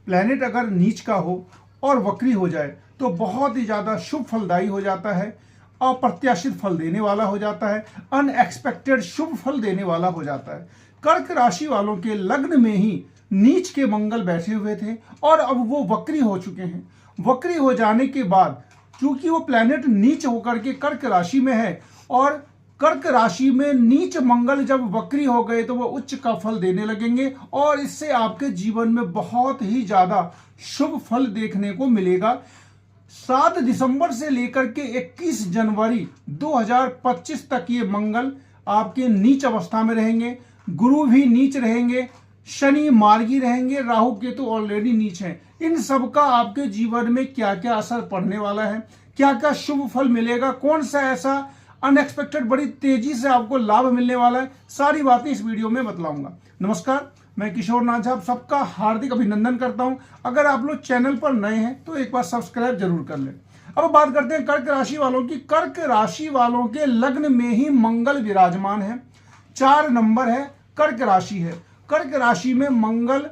Planet अगर नीच का हो और वक्री हो जाए तो बहुत ही ज़्यादा शुभ फलदायी हो जाता है, अप्रत्याशित फल देने वाला हो जाता है, अनएक्सपेक्टेड शुभ फल देने वाला हो जाता है। कर्क राशि वालों के लग्न में ही नीच के मंगल बैठे हुए थे और अब वो वक्री हो चुके हैं। वक्री हो जाने के बाद चूंकि वो प्लैनेट नीच होकर के कर्क राशि में है और कर्क राशि में नीच मंगल जब वक्री हो गए तो वो उच्च का फल देने लगेंगे और इससे आपके जीवन में बहुत ही ज्यादा शुभ फल देखने को मिलेगा। 7 दिसंबर से लेकर के 21 जनवरी 2025 तक ये मंगल आपके नीच अवस्था में रहेंगे, गुरु भी नीच रहेंगे, शनि मार्गी रहेंगे, राहु केतु ऑलरेडी नीच हैं। इन सब का आपके जीवन में क्या क्या असर पड़ने वाला है, क्या क्या शुभ फल मिलेगा, कौन सा ऐसा अनएक्सपेक्टेड बड़ी तेजी से आपको लाभ मिलने वाला है, सारी बातें इस वीडियो में बतलाऊंगा। नमस्कार, मैं किशोर नाथ झा, आप सबका हार्दिक अभिनंदन करता हूं। अगर आप लोग चैनल पर नए हैं तो एक बार सब्सक्राइब जरूर कर लें। अब बात करते हैं कर्क राशि वालों की। कर्क राशि वालों के लग्न में ही मंगल विराजमान है, 4 नंबर है, कर्क राशि है। कर्क राशि में मंगल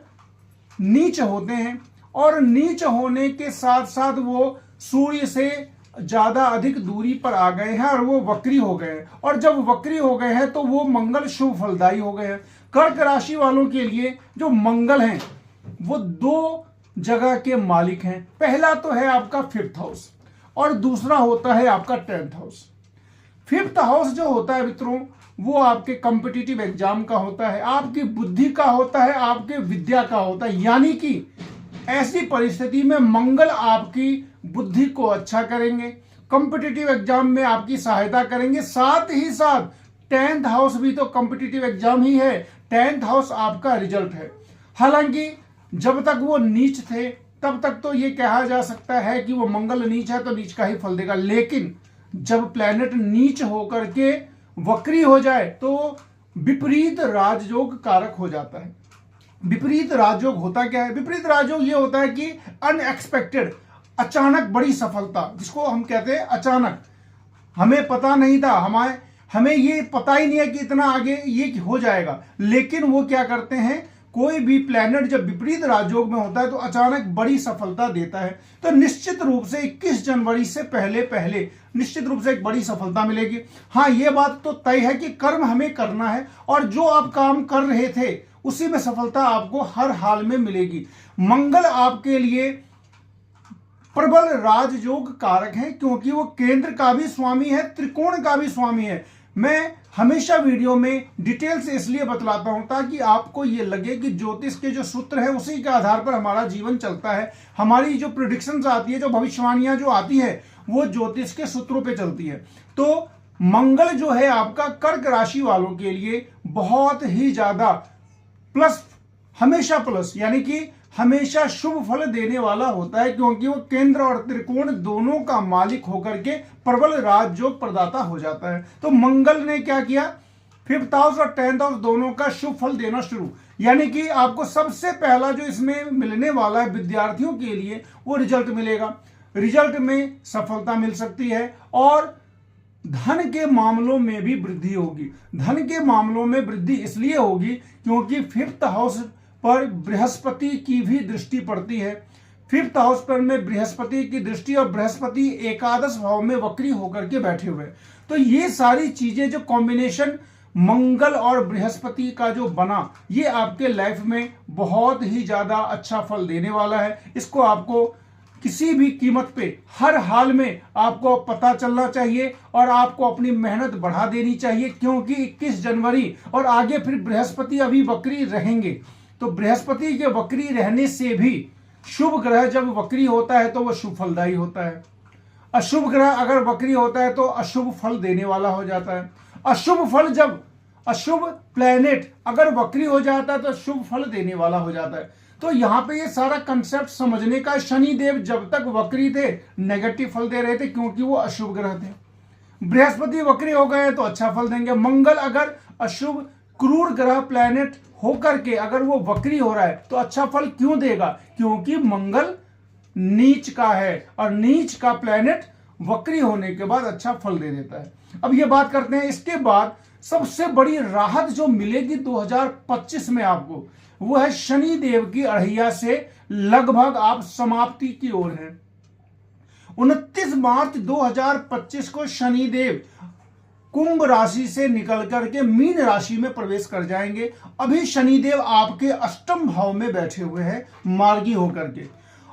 नीच होते हैं और नीच होने के साथ साथ वो सूर्य से ज्यादा अधिक दूरी पर आ गए हैं और वो वक्री हो गए हैं। और जब वक्री हो गए हैं तो वो मंगल शुभ फलदायी हो गए हैं। कर्क राशि वालों के लिए जो मंगल हैं वो 2 जगह के मालिक हैं। पहला तो है आपका 5th हाउस और दूसरा होता है आपका 10th हाउस। 5th हाउस जो होता है मित्रों वो आपके कॉम्पिटिटिव एग्जाम का होता है, आपकी बुद्धि का होता है, आपके विद्या का होता है। यानी कि ऐसी परिस्थिति में मंगल आपकी बुद्धि को अच्छा करेंगे, कॉम्पिटिटिव एग्जाम में आपकी सहायता करेंगे। साथ ही साथ 10th हाउस भी तो कॉम्पिटिटिव एग्जाम ही है, 10th हाउस आपका रिजल्ट है। हालांकि जब तक वो नीच थे तब तक तो ये कहा जा सकता है कि वो मंगल नीच है तो नीच का ही फल देगा, लेकिन जब प्लैनेट नीच होकर के वक्री हो जाए तो विपरीत राजयोग कारक हो जाता है। विपरीत राजयोग होता क्या है? विपरीत राजयोग ये होता है कि अनएक्सपेक्टेड, अचानक बड़ी सफलता, जिसको हम कहते हैं अचानक, हमें पता नहीं था, हमें ये पता ही नहीं है कि इतना आगे ये हो जाएगा। लेकिन वो क्या करते हैं, कोई भी प्लैनेट जब विपरीत राजयोग में होता है तो अचानक बड़ी सफलता देता है। तो निश्चित रूप से 21 जनवरी से पहले निश्चित रूप से एक बड़ी सफलता मिलेगी। हाँ, ये बात तो तय है कि कर्म हमें करना है और जो आप काम कर रहे थे उसी में सफलता आपको हर हाल में मिलेगी। मंगल आपके लिए प्रबल राजयोग कारक है क्योंकि वो केंद्र का भी स्वामी है, त्रिकोण का भी स्वामी है। मैं हमेशा वीडियो में डिटेल से इसलिए बतलाता हूं ताकि आपको ये लगे कि ज्योतिष के जो सूत्र है उसी के आधार पर हमारा जीवन चलता है। हमारी जो प्रिडिक्शंस आती है, जो भविष्यवाणियां जो आती है, वो ज्योतिष के सूत्रों पे चलती है। तो मंगल जो है आपका कर्क राशि वालों के लिए बहुत ही ज्यादा प्लस, हमेशा प्लस, यानी कि हमेशा शुभ फल देने वाला होता है क्योंकि वो केंद्र और त्रिकोण दोनों का मालिक होकर के प्रबल राजयोग प्रदाता हो जाता है। तो मंगल ने क्या किया, 5th हाउस और 10th हाउस दोनों का शुभ फल देना शुरू, यानी कि आपको सबसे पहला जो इसमें मिलने वाला है विद्यार्थियों के लिए वो रिजल्ट मिलेगा। रिजल्ट में सफलता मिल सकती है और धन के मामलों में भी वृद्धि होगी। धन के मामलों में वृद्धि इसलिए होगी क्योंकि 5th हाउस पर बृहस्पति की भी दृष्टि पड़ती है। 5th हाउस पर में बृहस्पति की दृष्टि और बृहस्पति एकादश भाव में वक्री होकर के बैठे हुए। तो ये सारी चीजें जो कॉम्बिनेशन मंगल और बृहस्पति का जो बना, ये आपके लाइफ में बहुत ही ज्यादा अच्छा फल देने वाला है। इसको आपको किसी भी कीमत पे हर हाल में आपको पता चलना चाहिए और आपको अपनी मेहनत बढ़ा देनी चाहिए क्योंकि 21 जनवरी और आगे फिर बृहस्पति अभी वक्री रहेंगे। तो बृहस्पति के वक्री रहने से भी शुभ ग्रह जब वक्री होता है तो वह शुभ फलदायी होता है। अशुभ ग्रह अगर वक्री होता है तो अशुभ फल देने वाला हो जाता है। अशुभ प्लैनेट अगर वक्री हो जाता है तो शुभ फल देने वाला हो जाता है। तो यहां पे ये सारा कंसेप्ट समझने का, शनिदेव जब तक वक्री थे नेगेटिव फल दे रहे थे क्योंकि वो अशुभ ग्रह थे। बृहस्पति वक्री हो गए तो अच्छा फल देंगे। मंगल अगर अशुभ क्रूर ग्रह प्लैनेट होकर के अगर वो वक्री हो रहा है तो अच्छा फल क्यों देगा, क्योंकि मंगल नीच का है और नीच का प्लैनेट वक्री होने के बाद अच्छा फल दे देता है। अब ये बात करते हैं, इसके बाद सबसे बड़ी राहत जो मिलेगी 2025 में आपको, वो है शनि देव की अड़ैया से लगभग आप समाप्ति की ओर हैं। 29 मार्च 2025 को शनिदेव कुंभ राशि से निकल करके मीन राशि में प्रवेश कर जाएंगे। अभी शनिदेव आपके अष्टम भाव में बैठे हुए हैं मार्गी होकर के,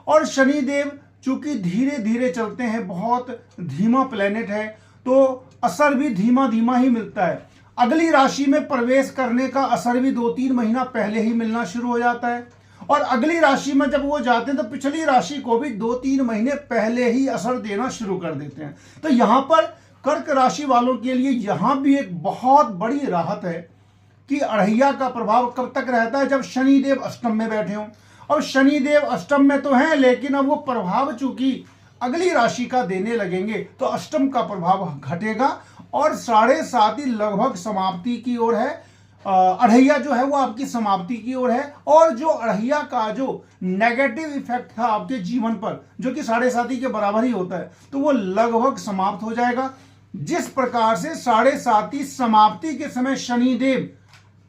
और शनिदेव चूंकि धीरे धीरे चलते हैं, बहुत धीमा प्लेनेट है, तो असर भी धीमा धीमा ही मिलता है। अगली राशि में प्रवेश करने का असर भी 2-3 महीना पहले ही मिलना शुरू हो जाता है, और अगली राशि में जब वो जाते हैं तो पिछली राशि को भी 2-3 महीने पहले ही असर देना शुरू कर देते हैं। तो यहां पर कर्क राशि वालों के लिए यहां भी एक बहुत बड़ी राहत है कि अढ़ैया का प्रभाव कब तक रहता है, जब शनिदेव अष्टम में बैठे हों। और शनिदेव अष्टम में तो हैं, लेकिन अब वो प्रभाव चूंकि अगली राशि का देने लगेंगे तो अष्टम का प्रभाव घटेगा और 7.5 ही लगभग समाप्ति की ओर है। अढ़ैया जो है वो आपकी समाप्ति की ओर है, और जो अढ़ैया का जो नेगेटिव इफेक्ट था आपके जीवन पर, जो कि 7.5 के बराबर ही होता है, तो वो लगभग समाप्त हो जाएगा। जिस प्रकार से 7.5 समाप्ति के समय शनिदेव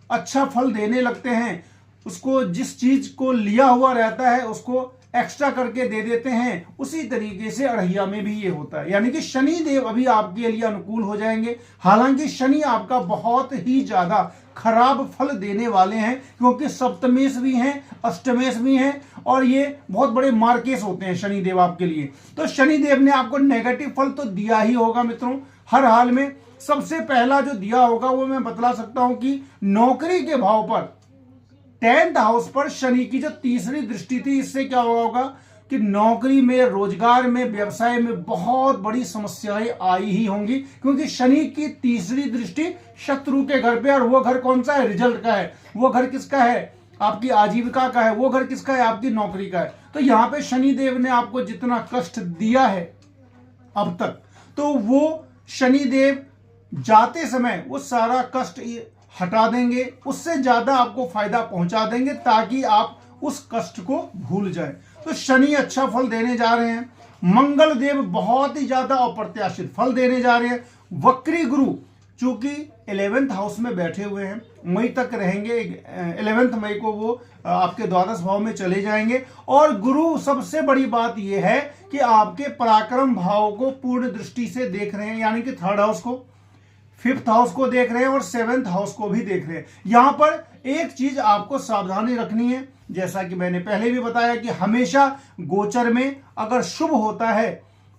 अच्छा फल देने लगते हैं, उसको जिस चीज को लिया हुआ रहता है उसको एक्स्ट्रा करके दे देते हैं, उसी तरीके से अढ़ैया में भी ये होता है। यानी कि शनि देव अभी आपके लिए अनुकूल हो जाएंगे। हालांकि शनि आपका बहुत ही ज्यादा खराब फल देने वाले हैं, क्योंकि सप्तमेश भी हैं, अष्टमेश भी हैं, और ये बहुत बड़े मार्केस होते हैं शनि देव आपके लिए। तो शनि देव ने आपको नेगेटिव फल तो दिया ही होगा मित्रों, हर हाल में। सबसे पहला जो दिया होगा वो मैं बतला सकता हूं कि नौकरी के भाव पर 10th हाउस पर शनि की जो तीसरी दृष्टि थी, इससे क्या होगा कि नौकरी में, रोजगार में, व्यवसाय में बहुत बड़ी समस्याएं आई ही होंगी, क्योंकि शनि की तीसरी दृष्टि शत्रु के घर पे, और वो घर कौन सा है, रिजल्ट का है। वो घर किसका है, आपकी आजीविका का है। वो घर किसका है, आपकी नौकरी का है। तो यहां पे शनि देव ने आपको जितना कष्ट दिया है अब तक, तो वो शनि देव जाते समय वो सारा कष्ट हटा देंगे, उससे ज्यादा आपको फायदा पहुंचा देंगे, ताकि आप उस कष्ट को भूल जाएं। तो शनि अच्छा फल देने जा रहे हैं। मंगल देव बहुत ही ज्यादा अप्रत्याशित फल देने जा रहे हैं। वक्री गुरु चूंकि 11th हाउस में बैठे हुए हैं, मई तक रहेंगे। 11 मई को वो आपके द्वादश भाव में चले जाएंगे। और गुरु, सबसे बड़ी बात यह है कि आपके पराक्रम भाव को पूर्ण दृष्टि से देख रहे हैं, यानी कि 3rd हाउस को, 5th हाउस को देख रहे हैं, और 7th हाउस को भी देख रहे हैं। यहां पर एक चीज आपको सावधानी रखनी है, जैसा कि मैंने पहले भी बताया कि हमेशा गोचर में अगर शुभ होता है,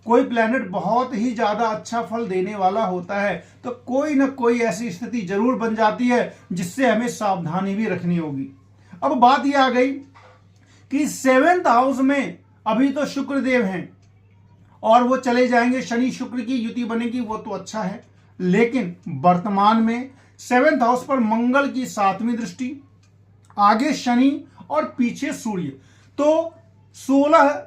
कोई प्लैनेट बहुत ही ज्यादा अच्छा फल देने वाला होता है, तो कोई ना कोई ऐसी स्थिति जरूर बन जाती है जिससे हमें सावधानी भी रखनी होगी। अब बात यह आ गई कि 7th हाउस में अभी तो शुक्र देव हैं और वो चले जाएंगे, शनि शुक्र की युति बनेगी, वो तो अच्छा है। लेकिन वर्तमान में 7th हाउस पर मंगल की 7वीं दृष्टि, आगे शनि और पीछे सूर्य, तो 16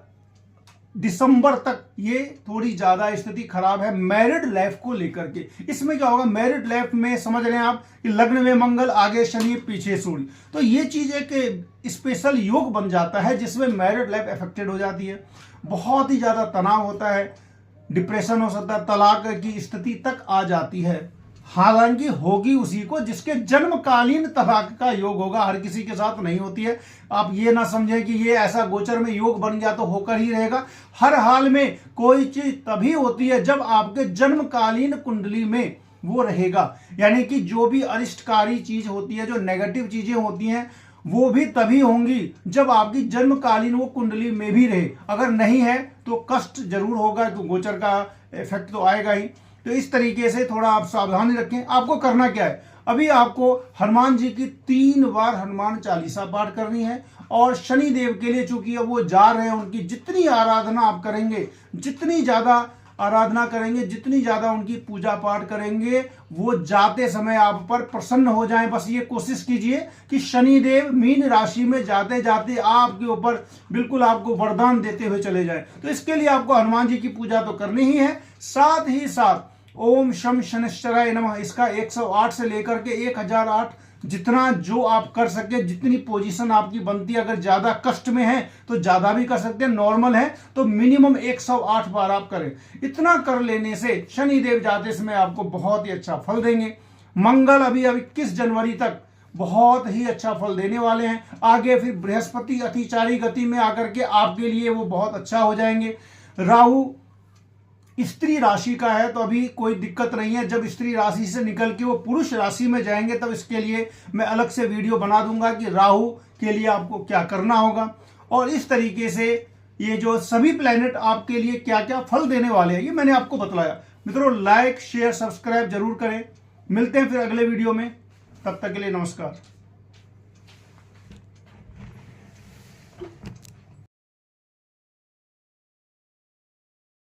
दिसंबर तक ये थोड़ी ज्यादा स्थिति खराब है मैरिड लाइफ को लेकर के। इसमें क्या होगा, मैरिड लाइफ में समझ रहे हैं आप कि लग्न में मंगल, आगे शनि, पीछे सूर्य, तो ये चीज एक स्पेशल योग बन जाता है जिसमें मैरिड लाइफ अफेक्टेड हो जाती है। बहुत ही ज्यादा तनाव होता है, डिप्रेशन हो सकता है, तलाक की स्थिति तक आ जाती है। हालांकि होगी उसी को जिसके जन्मकालीन तलाक का योग होगा, हर किसी के साथ नहीं होती है। आप ये ना समझें कि ये ऐसा गोचर में योग बन गया तो होकर ही रहेगा। हर हाल में कोई चीज तभी होती है जब आपके जन्मकालीन कुंडली में वो रहेगा, यानी कि जो भी अरिष्टकारी चीज होती है, जो नेगेटिव चीजें होती हैं, वो भी तभी होंगी जब आपकी जन्मकालीन वो कुंडली में भी रहे। अगर नहीं है तो कष्ट जरूर होगा, तो गोचर का इफेक्ट तो आएगा ही। तो इस तरीके से थोड़ा आप सावधानी रखें। आपको करना क्या है, अभी आपको हनुमान जी की 3 बार हनुमान चालीसा पाठ करनी है। और शनि देव के लिए चूंकि अब वो जा रहे हैं, उनकी जितनी आराधना आप करेंगे, जितनी ज्यादा आराधना करेंगे, जितनी ज्यादा उनकी पूजा पाठ करेंगे, वो जाते समय आप पर प्रसन्न हो जाएं। बस ये कोशिश कीजिए कि शनि देव मीन राशि में जाते जाते आपके ऊपर बिल्कुल आपको वरदान देते हुए चले जाएं। तो इसके लिए आपको हनुमान जी की पूजा तो करनी ही है, साथ ही साथ ओम शम शनिश्चराय नमः, इसका 108 से लेकर के 1008 जितना जो आप कर सके, जितनी पोजीशन आपकी बनती है। अगर ज्यादा कष्ट में है तो ज्यादा भी कर सकते हैं, नॉर्मल है तो मिनिमम 108 बार आप करें। इतना कर लेने से शनि देव जाते समय आपको बहुत ही अच्छा फल देंगे। मंगल अभी 21 जनवरी तक बहुत ही अच्छा फल देने वाले हैं। आगे फिर बृहस्पति अतिचारी गति में आकर के आपके लिए वो बहुत अच्छा हो जाएंगे। राहु स्त्री राशि का है तो अभी कोई दिक्कत नहीं है, जब स्त्री राशि से निकल के वो पुरुष राशि में जाएंगे तब इसके लिए मैं अलग से वीडियो बना दूंगा कि राहु के लिए आपको क्या करना होगा। और इस तरीके से ये जो सभी प्लैनेट आपके लिए क्या क्या फल देने वाले हैं ये मैंने आपको बतलाया। मित्रों, लाइक शेयर सब्सक्राइब जरूर करें। मिलते हैं फिर अगले वीडियो में, तब तक के लिए नमस्कार।